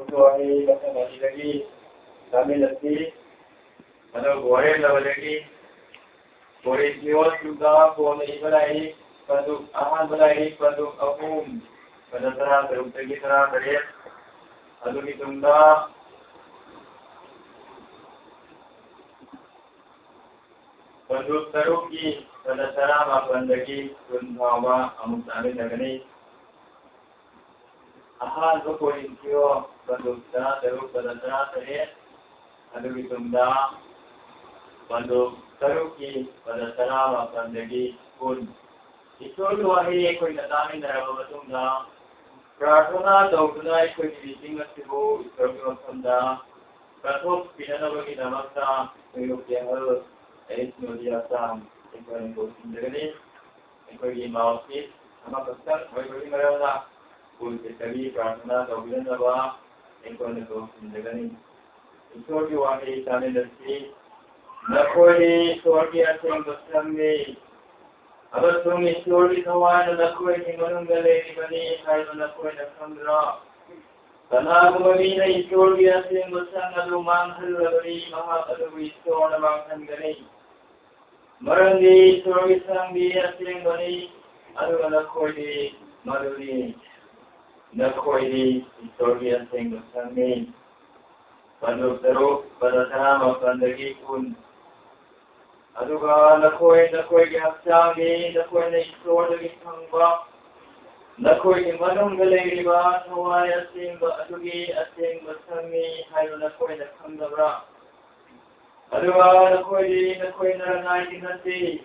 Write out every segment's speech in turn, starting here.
Benoy lagi kami lagi ada goreng lagi goreng siot juga goreng ibalai produk ahan balai produk akum pada terang terutagi terang dari adu Meetingda produk teruki pada terang apa lagi pun bawa amuk kami lagi ahan goreng siot produk teruk pada terang dari adu Meetingda produk teruki pada terang apa lagi pun Ishorgi wahi koi natami naraba matungda prarthana tawduna koi meeting asibu Ishorgi mafamda prathok pinanabagi damakta tuyukyahal aisnodiyasam ikoi ngosindagani ikoi mawakit amakastan koi marana pulkitabi prarthana tawdunaba ikoi ngosindagani Ishorgi wahi tamidasi nakoi Ishorgi ashengba shangi Abasung Ishorgi Thawana nakoi manungale bani hai nakoi nakhamra Tanagumina Ishorgi ashengba shang adu manghalabari mahapadu Ishorna manghangani Marangi Ishorgi shangi ashengbani adu nakoi di maduri nakoi di Ishorgi ashengba shangi Panduk teruk pada sama pandagi pun aduga nakoi ki haksangi nakoi na Ishorgi thangba nakoi ki manungga leiriba thawai ashengba adugi ashengba shangi hairu nakoi na khamdabra aduga nakoi na rangai dinati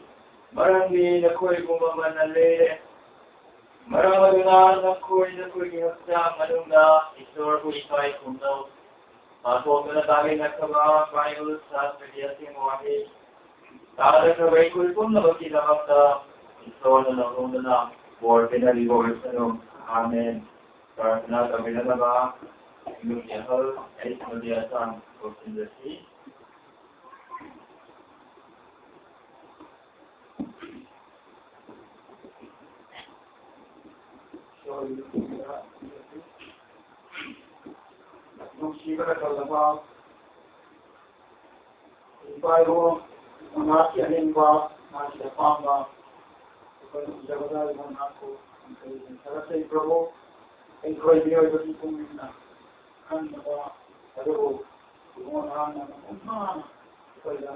marangi nakoi gumba manale marang aduna nakoi ki haksang adunga Ishorgu ikai kumno atokna tagi nakaba Bible sastra wahi Tara ka baikul pun nabaki damakta Ishorna nakundana for pinaligoy sa Amen. Prarthana kami na ba inukyahal ay sumadiyasan o sindasi. Nupigi na kalaba ibayo Kumar ashengba ashengba Uchatholda manako sarasai Prabhu engkau Benoy bagi kumina kan ba ado Kumar Kumar pada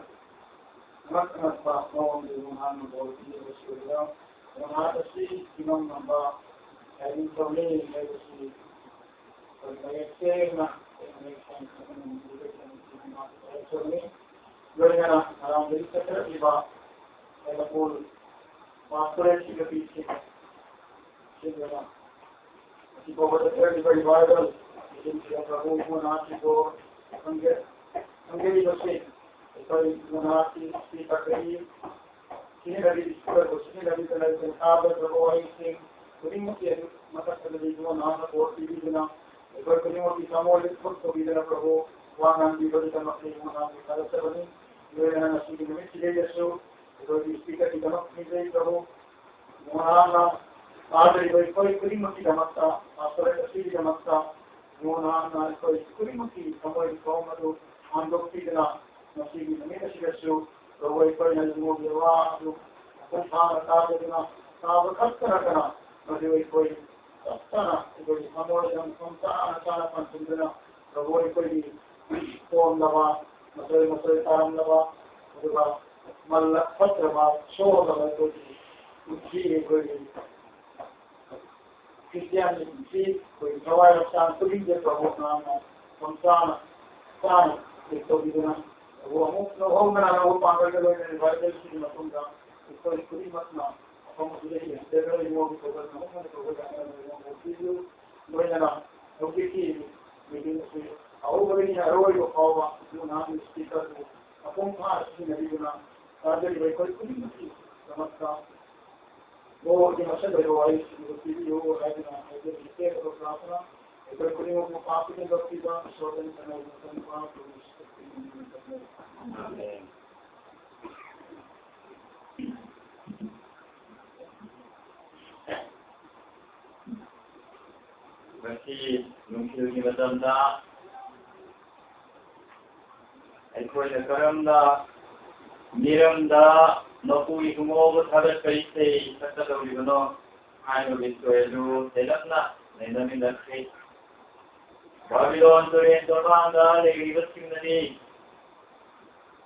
mak ba mau Kumar boleh bersuara Kumar asli imam namba ini kami ini saya cakap Benoy around the shandokkhiba Pailapool Pastorate के पीछे शिवना इसी को बताते हैं बड़ी Bible जिनके प्रभु को नाची को अंगेली बच्चे कोई नाची स्पीकर करी किन्हीं लड़ी स्पीकर को किन्हीं लड़ी तो लड़ी आप प्रभु आई सिंह कुछ मुझे मतलब कभी जो नाम है बहुत टीवी बिना एक बार कुछ मुझे सामोले खुद को भी देना प्रभु वहाँ नाम भी बड़ी तमक नहीं वहाँ नाम भी सारा सब बनी मेरे नाम नसीब में चिले जैसो Ishorgi speaker di dalam ni Prabhu Mohana Adri koi kurimaki damakta Pastorate di damakta Mohana koi kurimaki samoi komadu shandokkhiba nasibi namita shigashu koi koi nazumo dewa kumara kadena sabakatna kana nasibi koi saptana koi samoi dam samtana kana pantundana koi koi tom lava masoi taram lava uga Malak patra ma shoda ma koi uchi koi Christianity koi thawai shan tuling je Prabhu nama samsana san ekto bidana wo amuk no ho mana wo pangal ke loy ne Bible si matunda koi kuri matna apam suje hi dero yo ko ko no mo ko ga na mo video loy na no ki meeting si au bari na ro yo kawa no na speaker apam pa si ne bidana Adri koi kuri mati namaskar वो जो मशहूर है वो आई TV वो है ना जो इसके तो प्रार्थना एक कोई को पाप के व्यक्ति का शोधन करना है पाप आमीन Masi Nupigi Matamda Aikoina Karamda Miramda Nopui Humogo Tagat Kaise Sakata Ulivano Aino Bitcoelu Telapna Nenamina Kate Babylon Turin Toranda Lady Sinani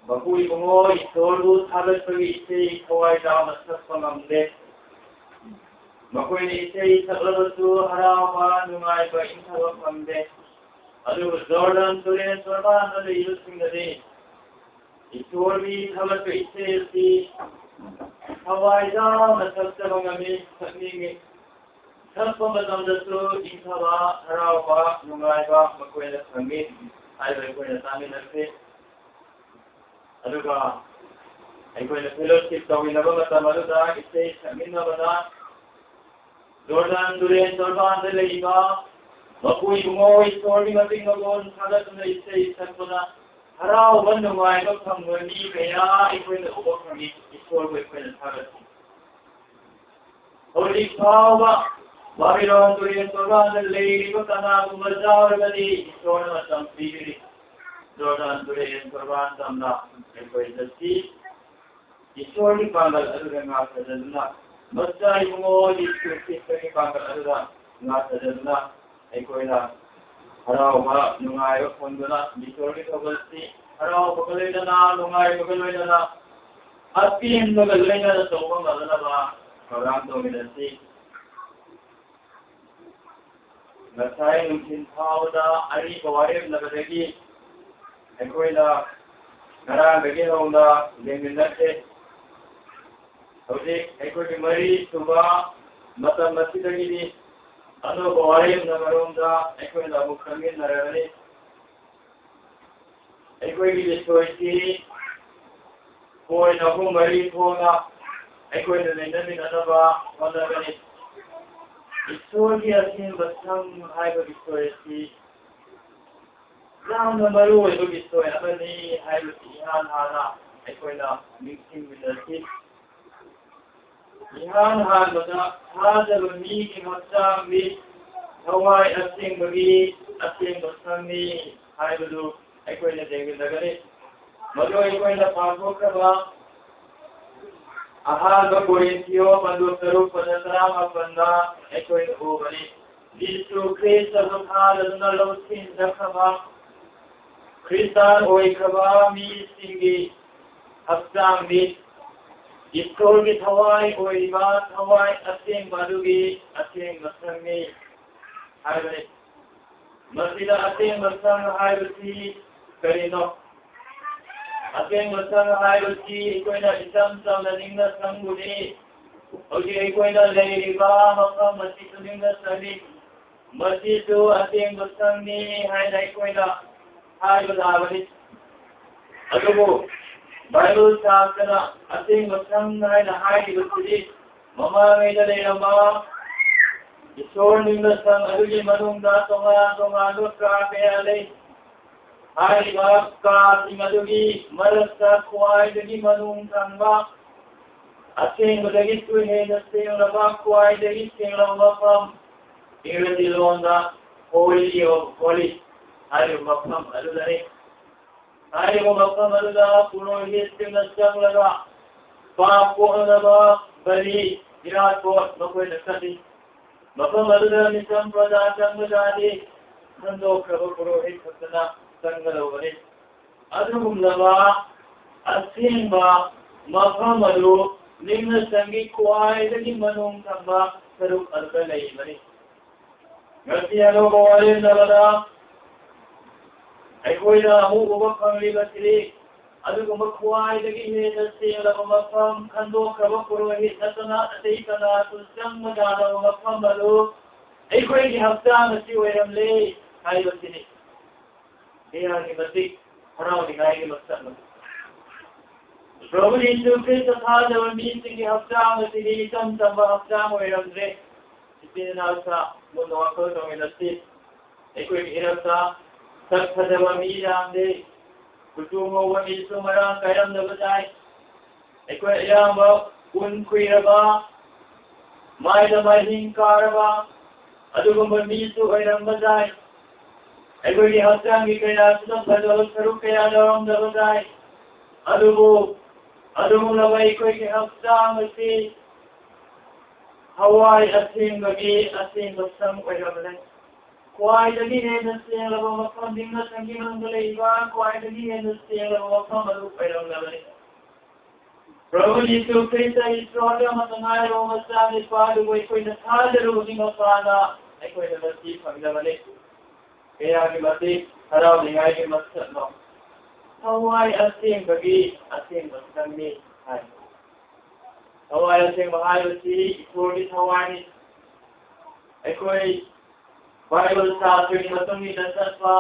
Bakui Humo Isoru Tagat Kaise Hawaii Dama Sasamamde Makoi say Sabatu Harawa Numai by Intawa Pamde. Adu Jordan Turin Sorban using the day. Ishorgi Havatu say Hawaii down a Sasamami Sakimi Sapamadam the Su Intawa Harawa Numai Makoi Sami. I will go to Sami Nase Aduga. I go to fellowship of Winabata Maruda, it says Saminabana. Jordan Duran Jordan the Leva, Makui Mo is sorting a thing alone, Sadat and they say Sapuna, Hara, one of my look from when he may I win the over from it, is all with when it's Sadat. Holy Power, Babylon Duran Jordan the Lady, Kotana, Mazarabadi, is torn at some figure. Jordan Duran Jordan Samna, and for the sea, is sorting Pangal after the luck. Masai mo di sisi pangkat ada nggak ada ekoina harau ba nungai pondona disori kabelsi harau kabelina na nungai kabelina na api yang kabelina na tawang ada ba orang tu minasi Masai mungkin tahu dah hari kemarin nak lagi ekoina karang lagi orang dengan nasi Oke, ekor kembali coba mata masih lagi ni. Anu bawain nama ronda ekor dah bukan ni narani. Ekor ini sesuai koi nak kembali kona ekor ini nanti nana ba mana ni. Ishorgi asin basam hai bagi sesuai. Jangan malu itu sesuai apa ni hai bagi ihan hana ekor nak mixing with Ihan Hada Hada Bani Kimasami Hawaii Basami Haibu Equina David Nagari Mado Equina Pagokaba Ahada Corintio Madu Peru Panatram Apanda Equina Ubani Disu Krista Hada Nalosin Zakaba Kristan Oikaba Mi Singi Hapsami Ishorgi Hawaii or Ibat Hawaii Asing Badugi Asing Masami Highway Masida Asing Masang Highway Karino Asing Masang Highway Equina Isam Sam Ningna Sanguni Ogi Equina Leriba Maka Masitu Ningna Sani Masitu Asing Masami Highway Equina Highway Havani Adubu Bible Shastra, Asing Masang Nai the High University, Mama made a lama, the sword in the sun, Aduji Manunda, Tonga, Lutra, Beale, High Baka, Imadugi, Marasa, Kwai, the Manung Tanga, Asing with the history in the same of Kwai, the history of from Iridilonda, Holy of Holy, I am Makam, Adulani. Hari Makam Aduda, Puno Histim Nasang Laga, Papo Anaba, Bali, Irat, Noko Nasati, Makam Aduda, Nisam Prada, Sangadadi, Sando Kavapuro, Hitana, Sangalovani, Adum Lava, Ashengba, Makam Adu, Nimna Sangi Kwai, the Manung Tamba, Peruk Albanai, Garciano Boy, Navada. Aikoida who overcome liberty, Adukuma Kwai, the Guinea, the Seal of Mapam, Kando Kavapuru, Hisatana, Taitana, to Sangadana, Mapamalu, Aikoidi have done a few lay, I was in it. They are in the big surrounding I was seven. Probably to Chris of Hada meeting you have done the city, some of them were on the It's in Alsa, Monoco in the state. Aikoid Irasa. Sakadava Midam Kutumo Sumara Kayam the Badai Equayama Unquiraba Maida Mahin Karaba ꯑꯗꯨꯒꯨꯝꯕ ꯃꯤꯁꯨ ꯑꯣꯏꯔꯝꯕ ꯌꯥꯏ ꯑꯩꯈꯣꯏꯒꯤ ꯍꯛꯆꯥꯡꯒꯤ ꯀꯌꯥꯁꯤꯗ ꯐꯖꯕ ꯁꯔꯨꯛ ꯀꯌꯥ ꯌꯥꯎꯔꯝꯗꯕ ꯌꯥꯏ ꯑꯗꯨꯕꯨ ꯑꯗꯨꯒꯨꯝꯂꯕ ꯑꯩꯈꯣꯏꯒꯤ ꯍꯛꯆꯥꯡ ꯑꯁꯤ ꯍꯋꯥꯏ ꯑꯁꯦꯡꯕꯒꯤ ꯑꯁꯦꯡꯕ ꯁꯝ ꯑꯣꯏꯔꯕꯅꯤ ꯈ꯭ꯋꯥꯏꯗꯒꯤ ꯍꯦꯟꯅ ꯁꯦꯡꯂꯕ ꯃꯐꯝ ꯅꯤꯡꯅ ꯁꯪꯒꯤ ꯃꯅꯨꯡꯗ ꯂꯩꯕ ꯈ꯭ꯋꯥꯏꯗꯒꯤ ꯍꯦꯟꯅ ꯁꯦꯡꯂꯕ ꯃꯐꯝ ꯑꯗꯨ ꯑꯣꯏꯔꯝꯂꯕꯅꯤ प्रभु यीशु ख्रिस्ट ईश्वर मतनायरो मचाने पादु कोई न थाजरो नि मपाना कोई न मसी फंगदबने कया के मते हराव निगाय के मसनो हवाई असेंग बगी असेंग मसंगनी हाय हवाई असेंग महायसी ईश्वरी हवाई कोई बाइबल शास्त्री मतंगी दसत्वा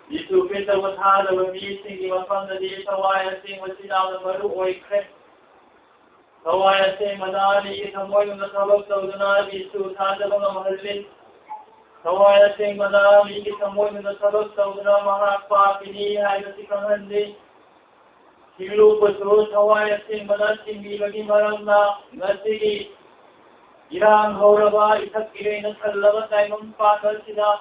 यीशु ख्रिस्ट वथादब मीसिंगी मफंददी हवाई असेंग मसिनाव मरु ओइख्रे हवाई असेंग मदानी थमोयन थबक तौदना यीशु थादब महल्लिन हवाई असेंग मदानी थमोयन थबक तौदना महापापिनी हायबसी खंहंदे सिलु पसरो हवाई असेंग मदा सिंगीबगी मरमना ngasiगी irang horaba ithakirena thallaba taimam pakalsida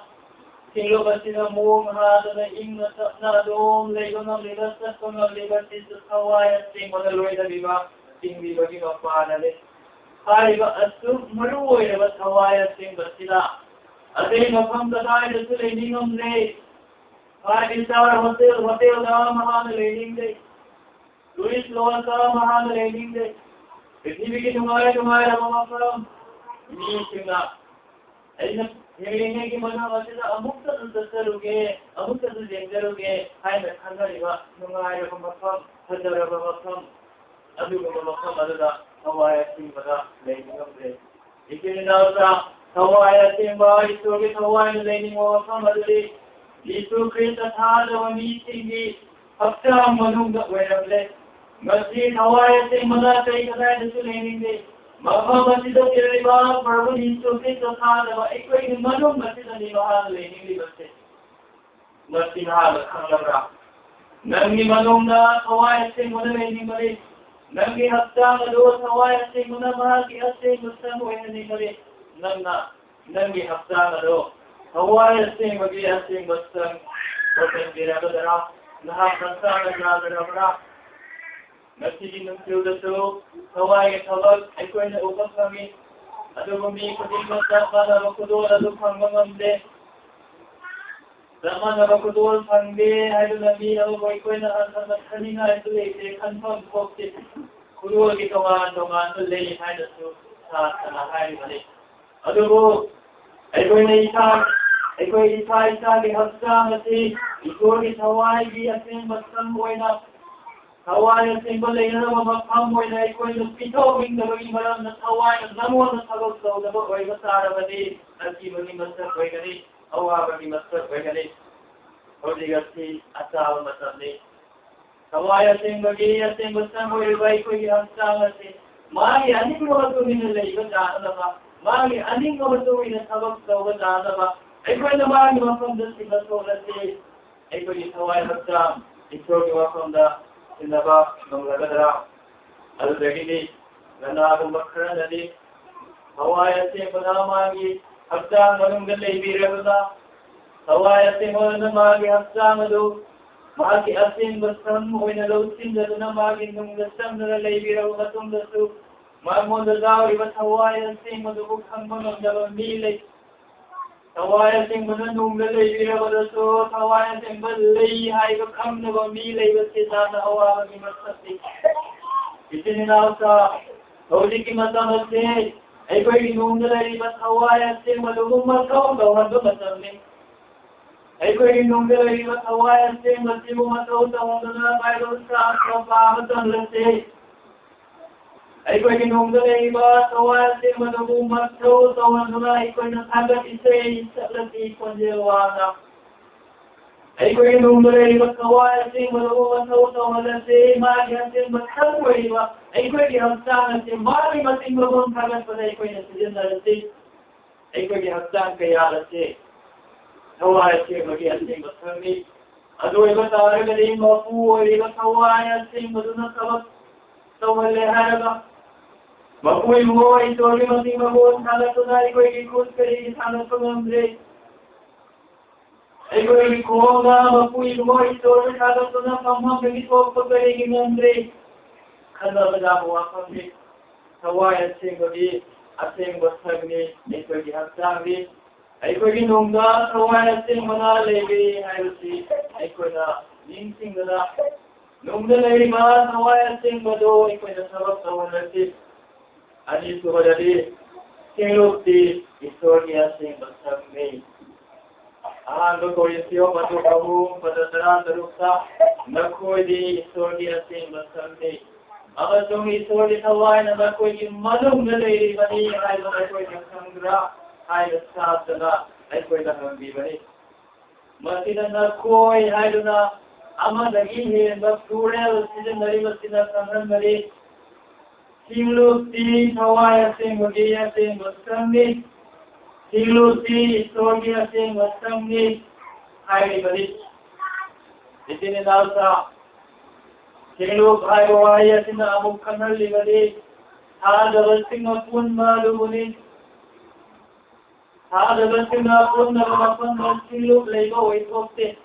सिंगलो बसिना मोंग हादना इंगना सपना दोम लेगोना लेगस कोना लेगस हवाई असेंग मदा लोयदा बिबा सिंगी बगी मपानले हारिबा असु मरु ओइरबा हवाई असेंग बसिना अदे मफम ददाय दसु लेनिंगम ने हारि स्टार होटल दा महान लेनिंग दे लुइस लोन का महान लेनिंग दे पृथ्वी की तुम्हारे मफम मीसिंगा ऐना हेलिंगे की मना वसिदा अमुक्त दसरुगे अमुक्त जेंजरुगे हाय न खंगरिबा नुंगायरबा मफम हजरबा मफम अदुगुम्बा मफम अदुदा हवाई असेंबदा लेनिंगमदे इकिनावसा हवाई असेंबा ईश्वरगी हवाई लेनिंगो मफम अदुदि यीशु ख्रिस्ट थादब मीसिंगी हक्चांग मनुंगदा ओइरमले ngasi hawai aseंबदा कई कदाय दसु लेनिंगदे मफम असिदा तिरबा प्रभु यीशु ख्रिस्ट थादब एकोई मनुंग असिदा निवाहन लेनिंगदि बसे ngasi हाल खंगलबरा नंगी मनुंगदा हवाई असेंबदा लेनिंगदे नंगी हक्चांग दो हवाई असेंबदा महाकी असेंबदा ओइरनिंगदे नंगा नंगी हक्चांग दो हवाई असेंबगी असेंबदा ओइरनिंगदरा नहा संसार नागरबरा ngasi nungsiudasu hawai thabak aikoina upakami adugumi kudimata mana bakudol adu phangmamde zamana bakudol phangde haiduna mi abu aikoina anna khaninga adu leite khanpham phokti kudol ki tongan tu lei haidasu sana haibane adubu aikoina isa ki hafsa masi ishorgi hawai gi asen basam oina हवाई असेंबा लेनबा मफम ओइना कोइनो पिथो बिंगबगी मरम हवाई नमोन थबक तौदब ओइबा तारबदि असिबगी मसक ओइगनि अवाबगी मसक ओइगनि ओदिगसि असाव मतने हवाई असेंबगी असेंबा सम ओइबा कोइ हंसामसे मागी अनिंगो तुमिन लेबा जानबा मागी अनिंगो तुमिन थबक तौबा जानबा कोइनो मागी मफम दसि बसोलसे कोइ हवाई हंसा ईश्वरगी मफमदा इनबा नंगलगदरा अलदगिनी गनागुम खरनदि हवाई असेंबदा मागी हक्चांग मनुंग लेबिरबदा हवाई असेंबदा मागी हक्चांग दो मागी असेंब सम ओइना लौसिंदना मागी नुंग समनरा लेबिरब मतुंगसु मामोंदा जावरिबा हवाई असेंबदु खंगमंगदबा मीले हवाई असेंबदा नुंग लेबिरबदसु हवाई असेंब लेई हाइबा खंगनबा मी लेबसे जाना अवाबगी मसक्ति इसिनावसा होलिकी मतमसे अैकोई नुंग लेबिबा हवाई असेंबदु मथौ गवहबा मतमने अैकोई नुंग लेबिबा हवाई असेंबसिबु मथौ तवदना बाइबल शास्त्र पावतनलसे अैकोई नुंग लेबिबा हवाई असेंबदु मथौ तवदना अैकोई थागत इसे इसलति कोंजेवाना अैकोई नुंग लेबिबा हवाई असेंबदु मथौ तवदसे मागी असेंब खंगोइबा अैकोई हक्चांग असे मागी मसिंग बगोन थागत पद अैकोई सिजनरसे अैकोई हक्चांग कयालसे हवाई असेंबगी असेंब खंगि अदोइबा तारगदि मपु ओइबा हवाई असेंबदुना सबक तवले हारबा Mapui mo Ishorgi mating mabuon salatuna aiko'y ikut kari salat pangamre. Aiko'y ikuha mapui mo Ishorgi salatuna pamham nagitwag pagkari ginamre. Kada mo ang Tawai ashengba ashengba sagni aiko'y haksangni. Aiko'y nungda tawai ashengba na lebe hayosi aiko'y na ningsingda na. Nungda lebe tawai ashengba do aiko'y na sabab tawanasip. Ani suhadari singlukti Ishorgi ashengba sagni. Ahang ko yasiyo patukahung patatara taruksa nako'y di Ishorgi ashengba sagni. Amatong Ishorgi tawai na nako'y manung na lebe bani ay nako'y nagsangra ay nasasana aiko'y nahambi bani. Masina nako'y ay na ama nagihin magturel sinanari masinasangan bani. Singlukti tawai ashengba ashengba sagni. Singlukti Ishorgi ashengba sagni ay bani. Itininalsa Singluk ay waya sinamog kanal libali. Hadabasing apun malumuni. Hadabasing apun na lumapang singluk lego itokte.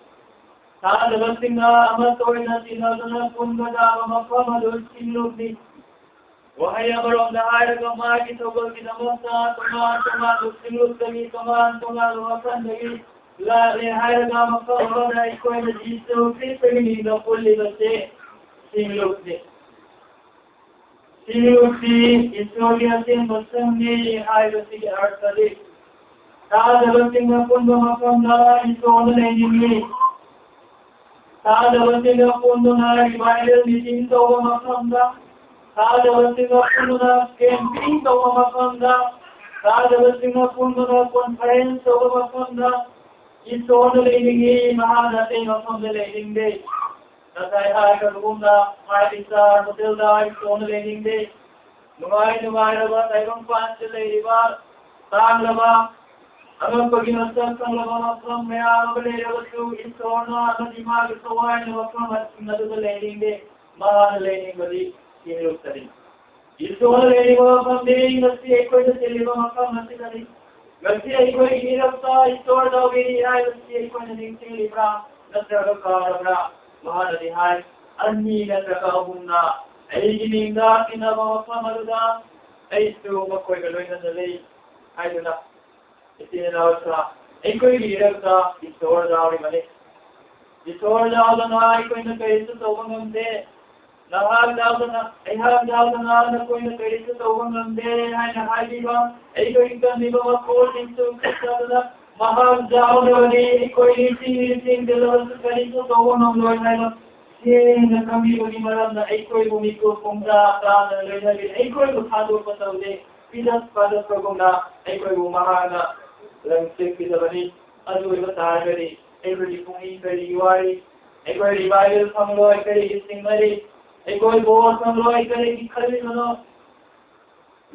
Hadabasing na amatoy na sinadunapun gada mapamalul singluk ni. Wahaya barong na ay gamay kitogol kinamasa tumaan singluk kami tumaan lumapan dagi. Lari ay gamapang na iko'y na jiso Kristo na puli basi. Singlukti Ishorgi ashengba sagni haybasi artali. Tadabasing apun mamapanda Ishorgi nainimi. Tadabasing apun na revival meeting to mamapanda. Tadabasing apun na camping to mamapanda. Tadabasing apun na conference to mamapanda. Ishorgi nainimi mahanating apanda nainimi. Nasaya kagumna Marisa Uchatholda Ishorgi nainimi. Numay raba tayrong pansila iba. Tang laba. Ang paginasan ng laba ng maya mabalera wasu Ishorna ang dimag saway na wakang at nadudalaling de mahalaling bali siniluktarin. Ishorgi nainimi mapambiling nasi aiko'y nasiliba makang nasinari. Nasi aiko'y hirap sa Ishorgi daw ginihay nasi aiko'y naningsing libra nasaragkarabra. Mahalalihay, ani na nakahong na ay gininda kinamapamaluda ay ito mako'y galoy na nalay ay doon na itinalaw sa ay ko'y hirap sa Ishorgi daw rin mali. Ishorgi daw na ay ko'y nagkaiso sa uwang gamde. Nahag daw na ko'y nagkaiso sa uwang gamde ay nahagi ba ay ko'y kami ba mako'y sa na mahal daw na wali ko'y ising dalawa sa kanito sa unang Lord na na kami wali maram na ay ko'y bumiko kung na na Lord na ay ko'y bukado pa sa uli pinas padas pa kung na ay ko'y bumaha na lang sik pita bani ano iba tayo gari ay ko'y pungi kari iwari ay ko'y revival pang Lord kari ising mari ay ko'y buwas pang Lord kari ikari ano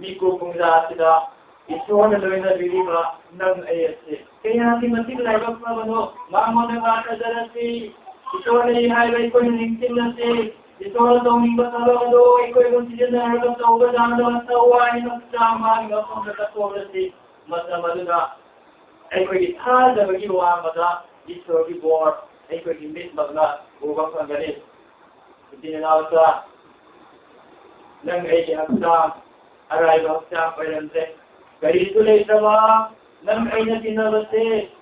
miko kung sa sila Ishorgi na biliba ng ayasi. Kaya natin masiglaybag na maamo na makadala si Ishorgi highway ko yung lingting na si Ishorgi tawing batalado, iko'y consider na harap sa ugadang naman sa uwain ng sama ng akong nakasura si masamalo na iko'y ithal na magiwa mata Ishorgi board, iko'y imbit magna upang panggalit. Itinanaw sa ng ay haksang aray haksang pailante. Karito lay sama nang ay na tinabase.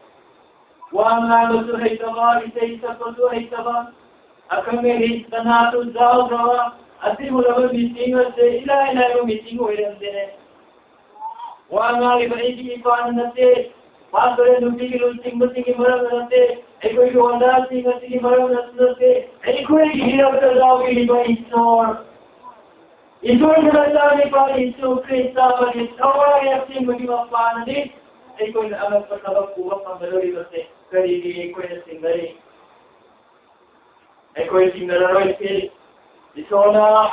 Wang nalo ay sama, isa paso ay sama. Akang may na nato daw daw. Ati mo lang meeting ase ila mo meeting o ilan din eh. Wang nga iba ipan na te. Pastorate Nupigi lunting mating marang na te. Ay ko'y luwanda sige marang na te. Ay ko'y hirap na daw iba isor. Ishorgi na sabi pa Isu Krista mag-isaway at siyang mag-iwapaan din. Ay ko'y naamag pagkabagpuwak ang balori kasi karigi ko'y nasinggari. Ay ko'y singgararoy si Ishorgi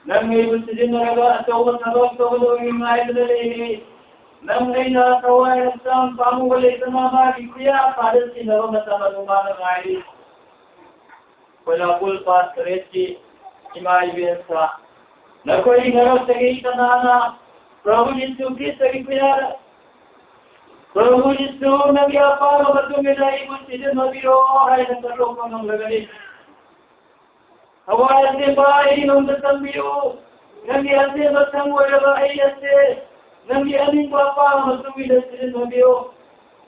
nang may gusto din naraga at tawag sabag tawag yung mga ito na lili. Nang ay nakaway at siyang pamulay sa mga kuya para sinaro masama lumanang ay Pailapool Pastorate si Imay Bensa. नकोई नरक सगी तनाना प्रभु यीशु की सगी प्यार प्रभु यीशु नबी अपार बतु में नहीं कुछ चीज़ नबीरो है नंबर लोग को नम लगने हवाई से बाई नंबर तंबियो नंगी ऐसे बच्चों को जब आई ऐसे नंगी अनिक अपार बतु में चीज़ नबीरो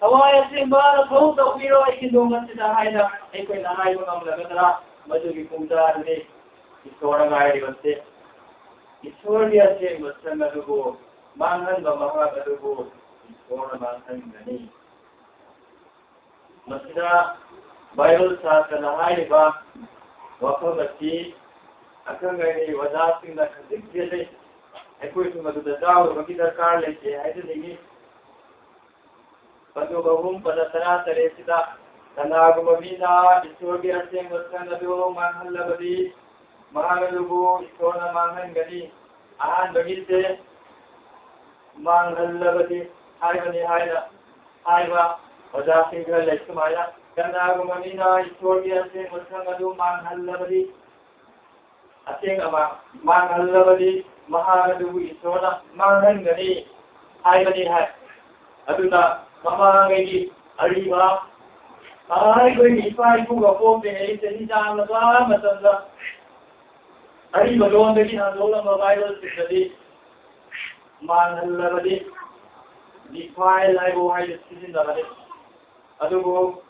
हवाई से बार बहुत तंबिरो एक दो मंच नहाए ना एक कोई नहाए को नम लगता मधु की पूजा ने ईश्वर गाय बच्चे Ishorgi asheng bachan adugo mangan ba mahag adugo Ishor mangan gani. Masida Bible sa nahay ba wafam ati akang gani wadasing na kadik jele ekoi sumadu daw bagi darkar leke aide nigi padu bahum padatara tare sida tanagumina Ishorgi asheng bachan adugo mangan labadi Mangalubu Ishona mangan gani ahan bagite mangal labadi haibani haina haiba wadasi gal lekmaya kanagumina Ishorgi asheng bachan adu mangal labadi asheng ama mangal labadi mahagalubu Ishona mangan gani haibani hai aduna mamangagi ariba ai koi ipai ku ga po pe ei te ni jang la ba matanda Ari balon dari hadola mobile sisadi manhalabadi defile ai wo hai sisin dalare adugo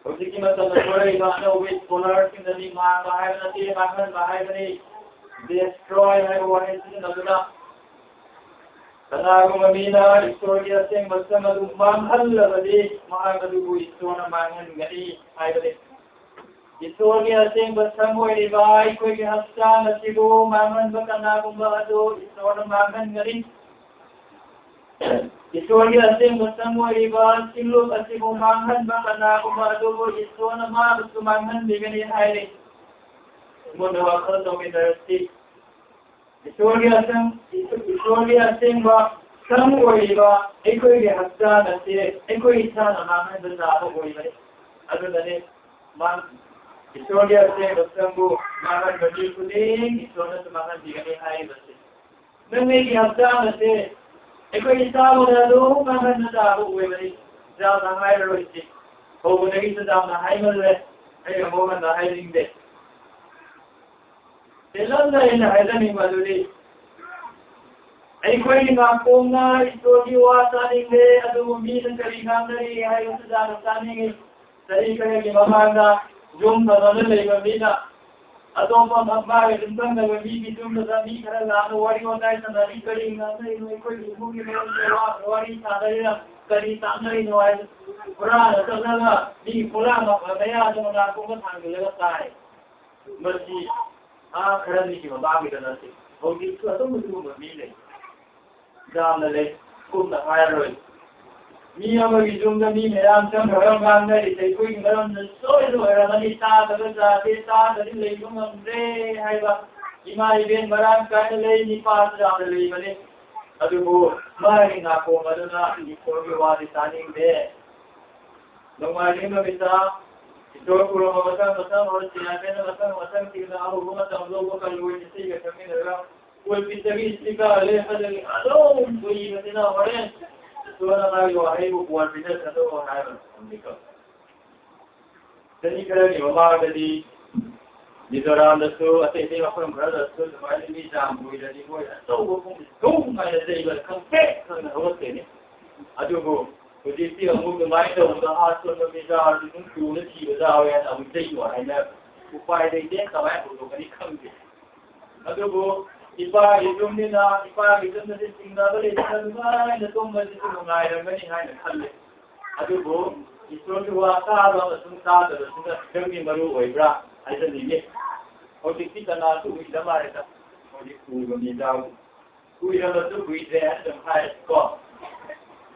ojiki matala kore ina with scholars in the man hai na ti mahan hai bani destroy hai wo hai sisin dalala tanagu mamina Ishorgi asheng bachan adu manhalabadi mahagalubu Ishona mangan gani hai bani Ishorgi asheng bachan hoi bai koi ki hastan asibu mangan bakana gumba ado Ishona mangan gani Ishorgi asheng bachan hoi bai silu asibu mangan bakana gumba ado Ishona mangan digani hai Mundo akal to mi darasti Ishorgi asheng bachan hoi bai ekoi ki hastan asibu ekoi ishana mangan bakana hoi bai ado dane man Ishorgi asheng bachan bu mangan bagi kuding Ishona mangan digani hai basi nang ki hastan ase ekoi isalo ado mangan da bu hoi bai ja na hai ro iti ho nagi sa na hai mal le ai mo na hai ring de telan na ina hai ni maduri ai koi ni ma ko na Ishorgi wa ta ni de adu mi na kari ngam dari hai sa na ta ni sai kare ki mamanga Jom tanana leba mina adoma mamma rindan da mi jom da mi kara la wari wala ta da ri kari na sai no ko ni mu ni wa wari ta da ya kari ta na ri no ai pura ta da na ni pura ma ba ya da na ko ma thang le ga tai marji a khara ni ki ba mi da na se ho ki su to mu su ma mi le da na le ko na ha ro Mi amagi jumda mi meram cham gharam ganga ite koi garam na soi ro era mani ta da da de ta da le lum amre hai ba imai ben maram ka le ni pa da le mane adu bo mai na ko maduna ni ko ge wa di tani de no mai ni no bisa ito puro mata or tina ben mata ti na ho ma ta lo ko ka lo ni se ge kami na ko pitagi istika le hada ado koi madina hore Suara nayo ay buwan binas ato hay amiko. Dani kara ni mama dadi Nizoram dasu ate te mafam kara dasu mai ni jam bui dadi boy ato go kung mai dai ba kampe kana hote ni. Adu go kujiti amu ko mai do da ha so no mi ja adu kun tu ne ti ba ja ya amu dai wa ai na upai dai de ka ba ko ko ni kampe. Adu go Ipa idum ni na ipa idum na singna bale san ba na tum ma ji tu ngai ra ngani hai na khalle adu bo Ishorgi wa ta ba sun ta da sun da dang ni maru oi bra ai da ni ne o ti ti kana tu wi da ma ra ta o di ku go ni da ku ira da tu wi de da hai ko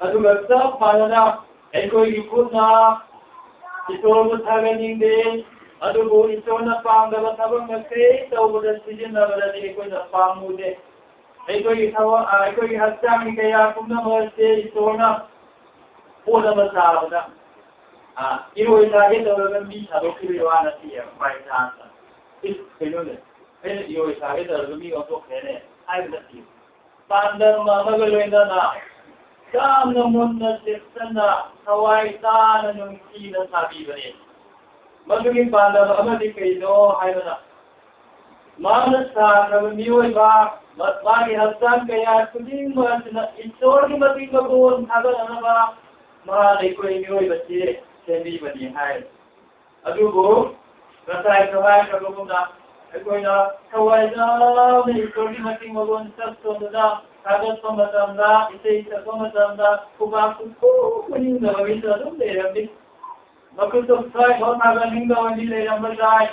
adu ga ta pa na ai ko gi ku na Ishorgi tha ga ning de adugo Ishona pangda ba thabang ngai tau ba sijin na ba ni ko na pamu de ai ko gi thawa ai ko gi hasang ni kaya kum na ma se Ishona po na ba sa ba iro ita ge to ba mi sa do ki wa na ti ya mai ta is ke no de Hey, you is having the Rumi of Okene. I will see. Panda Mamagalena. Some no Munda Sistana, Hawaii San and Kina Sabibani. Magumi Panda Amadike, no, I don't know. Manasa, have a new bar, but Mari has done Kaya to be much. It's only Matinga Bone, have another. Ma, they could enjoy the tea, can be when you hide. Adugo, the side of Agabuna, a going up, Hawaii, the Ishorgi Matinga steps on the down, Hagas from Matanda, it takes a Somatanda, who back to school when you know it doesn't they have this. Makus of Sai, don't have a hingo when you lay on the side.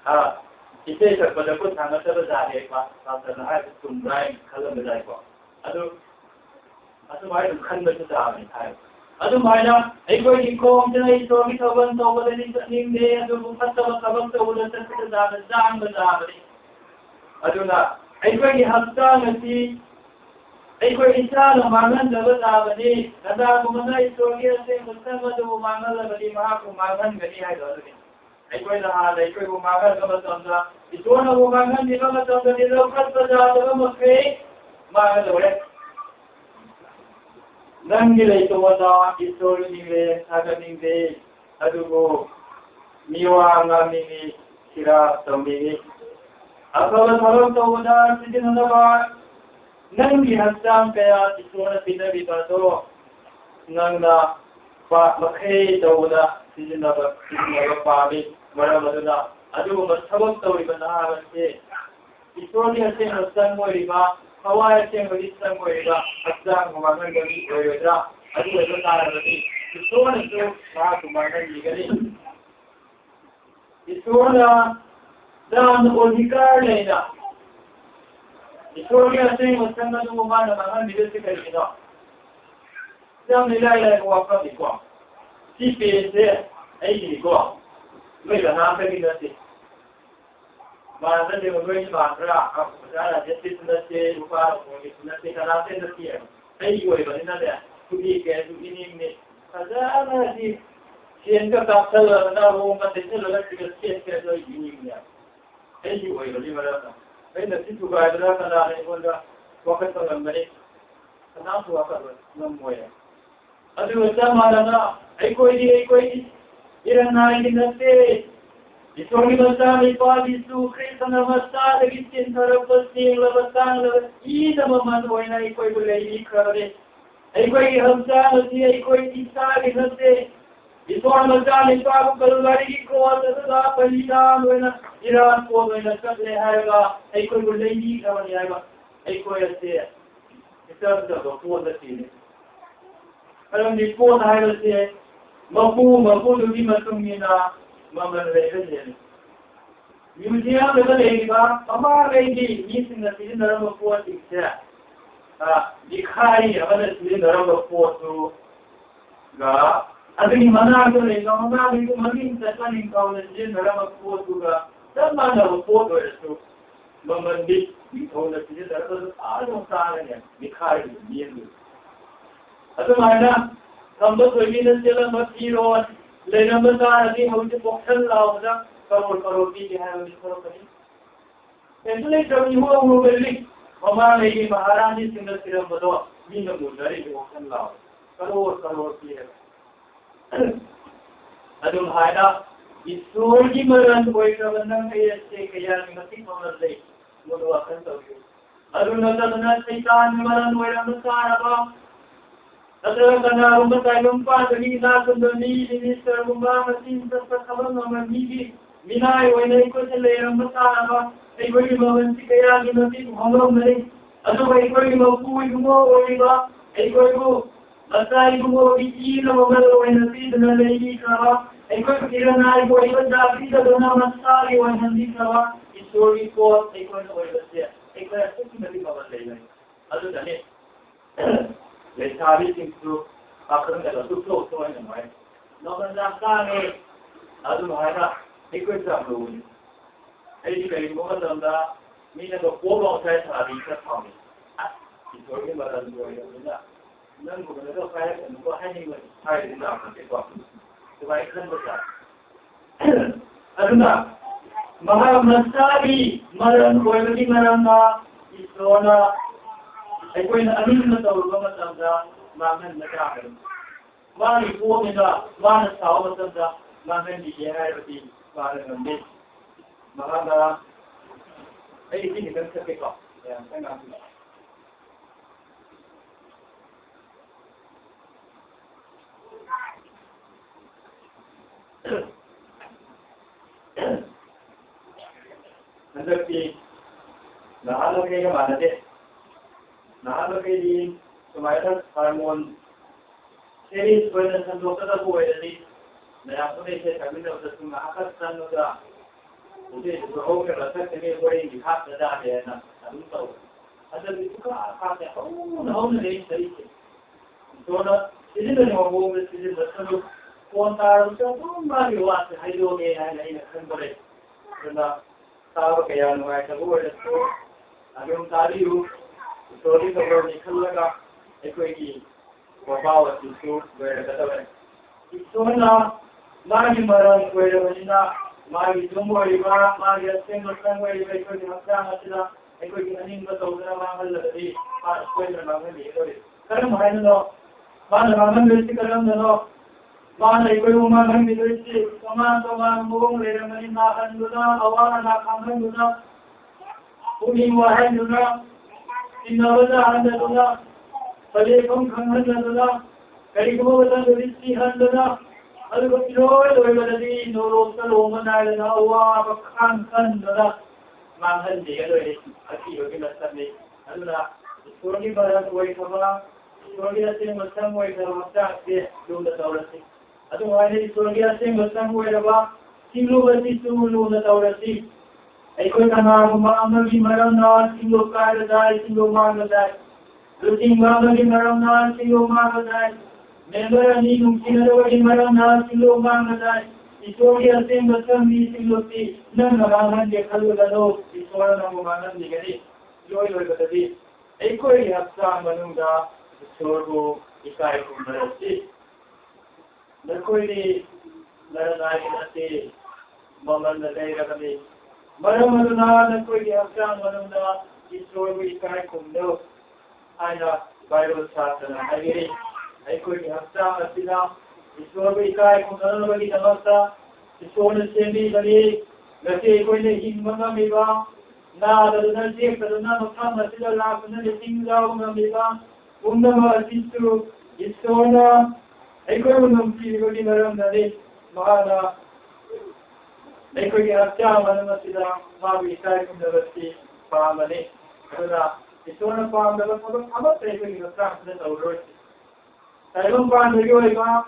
Ah, it takes a good Hanasaza, after the high to drive Kalamazaipo. Otherwise, you can't get down in time. Otherwise, I go in home to a story of one over the listening day and the customer comes over the sensitive down the army. Aduna, I go in hospitality. I go in town of Manan, the Lavani, and that woman I saw here saying the summer to Manala, the Mahaku Manan, many I got it. I go in the hard, I go to Magan, it's one of Magan, the Lama of the little customer, the Lama Fay, Magan. Nangile to wada Ishorgi happening day adugo miwa ngamini sira tambi asal thalam to wada sidinaba nangi hasam kaya Ishora binabi bato nangna pa makhe to wada sidinaba paami maramaduna adugo masabak to ibana se Ishorgi ase hasam mo riba Hawaii came with some way, Assam, Mamangani, Oyoda, I do a Tarabati. The stone is so far to Mamangani. The stone down the Odika Lena. The story of saying was some of the woman of Mahan Military enough. Some Milai walk from the quam. CP is there, 80 quam. Make a half a minute. Mandan de going to Mandra, just in the state, Upar, nothing around in the theater. Hey, you were in there to be get to in me. Azana, she ended up telling another woman, the electrical state, hey, you were in the when the people guide the Rakan and wonder, walk on the money, and now to walk up no more. As you were some other, I go in the state. It's only the time we bought these two Christians and Massa, the Christian Tarapus, Lavasang, either moment when I go to Lady Crowley. I go to Hamsa, I go to Isaac, and say, it's one of the time in Papa, very close to the Lapalina, when Iran for when a Sunday have I go to Lady Crowley, I go to say, it's just before the season. And before I will say, Mapu to be Matumina. Museum is a lady, Mama lady, using the cylinder of 4 6 the high of a cylinder of 4 to Ga. I think Managari, Mama, you money that one in college in the rubber 4 to Ga. That man of 4 to Mama did, we told the cylinder of Arnold, the high is near you. Otherwise, some of the women still must hero. Later, the house of Uchatholda, Karoti, have and later you will live. Mama lady Maharani in the Sirambado, mean the Mudari to Uchatholda. Karoti. Adum Haida is Ishorgi Maran, Boy, and take a young nothing on the lake. What do I tell you? Adunatana Satan, Maran, where on the Saraba. Other than our Matarum Padri, not on the need in his Servuma, seems the Salam of Midi, Minai, when I could lay on Matana, a very moment, Sikaya, nothing, Homomay, otherwise, very much going more, a go, Masai go, eat a mother when the season of Lady Kava, a quick Kiran I go, even that Peter Donamastari, when Handikava, is so report, a good over the stairs, a question of the other than it. Let's have it into after the two close to one way. No one does that. Otherwise, a quick example. Educating more than that, meaning the 4 long times are in the family. It's working, but I'm going to that. None of the little fire and go hanging with tied in the office. So I can look at. I don't know. Mahamastari Maran Boyati Maranga Isona Equin Anima Tauramata Mahan Nakaran. Mani Pomida, Mana Saumata, Mahan Diarati, Maran Mahana. I think you can pick up. Yeah, hang on. Nanti, nahalo kayo mana deh? Nahalo kayo di sumaitan hormon series bulan sandokta aku jadi, nah aku ni saya kami nak usaha mengakas sandoka. Jadi seorang yang rasa kini boleh dilihat ada dia nak tahu. Ada itu kan akasnya, nahu ni seri. Soalnya ini tu yang orang mesti bersanduk kontar tu mari was hayo ni ini kan boleh. Kerana tahu kaya nuai tahu ada tu, agam tadi tu, story tu orang ni kalau kat ekoi wapaoni itu berkata Ishorgi mari marang berwajina mari jumbo iba mari ashengba ekoi hafta masila ekoi aning batawna mangal lagi ekoi mangal ekoi karam hayno mana mangal besi karam dano mana ekoi mangal besi sama mung leramani nahan duna awana nakan duna uni wahan duna inawada anda duna Pailapool Kumar Karibu Rizki Handana Alukiloi Lodi Norosal Omanala Awa Kandana Mangan Dealoi Aki Yogilasami Aluna Ishorgi Barat Waikava Ishorgi Asing Masam Waikavata Luna Taurasi Otherwise Ishorgi Asing Masam Waikava Singlu Vati Luna Taurasi Ekoi Kanama Amagi Marana Singlu Karadai Singlu Mangadai Looking Mama in Marana, Silo Mangadai, Member and Nupigi in Marana, Silo Mangadai, Ishorgi Asing Basami, Siloti, none of Aman de Kaludano, Ishorana Momanan Nigari, Joy Lodi, Ekoi Hapsa Manunda, Ishorgo, Ikai Kumar, the Koi Laranai, Maman the Day Rabbi, Maramana, the Koi Hapsa Manunda, Ishorgo, Ikai Kumar. Aina Bible Sasana. Agiri, Ekoi Hafta Asila, Ishorgi Kai Kumar Bagi Tamasa, Ishorgi Sendi Bagi, Gati Ekoi Himanga Miba, Na Dadana Jek Dadana Makam Asila Lakuna Meetingda Miba, Undama Asistu, Ishorna, Ekoi Nupigi Bagi Maram Nadi, Mahana, Ekoi Hafta Manamasila, Mavi Kai Kumar Bagi, Pamani, Kuna. Ishorna Pam dalam satu apa terjadi di dalam dan tahu. Dalam Pam bagi orang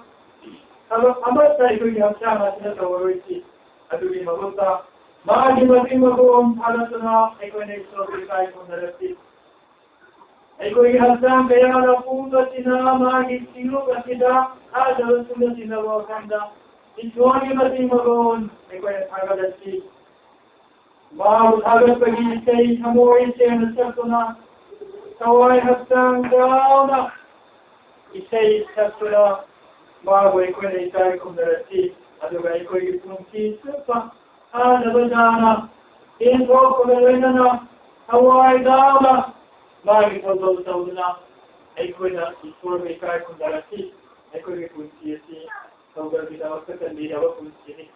kalau apa terjadi di dalam dan tahu. Aduh ini maksudnya, mari mahu alat sana ekoi Ishorgi kai pun terjadi. Ekoi hasan kaya ada pun terjadi mari silu terjadi ada sudah tidak berkanda. Ishorgi mahu ekoi agak terjadi. Mau agak bagi saya semua ini saya Kawai Hassan Gauna Isai Satura Mago Ekoi Ikai Kumdarati Aduga Ekoi Punki Supa Adabadana Info Kumarana Kawai Gauna Magi Togo Saudana Ekoi Ishorgi Ikai Kumdarati Ekoi Punki Toga Vida Wakatan Vida Punki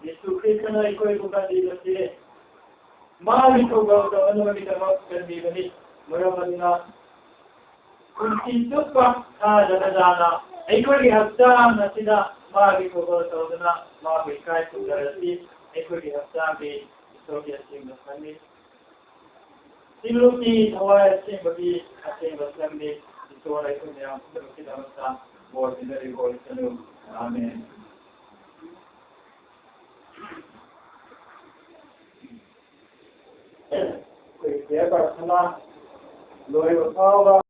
Yesu Krishna Ekoi Kumdarati Magi Togo Saudana Vida Wakatan Vida Muramadina Kunci Supa Adana Ekoi Hafta Nasida Magi Kogo Saudana Magi Kai Kumdarati Ekoi Hafta Be Ishorgi Ashengba Sami Siluki Hawaii Ashengba Ashengba Sami Ishorgi Ashengba Sami Lord in the revolution. Amen. Kaya para sama Lord of power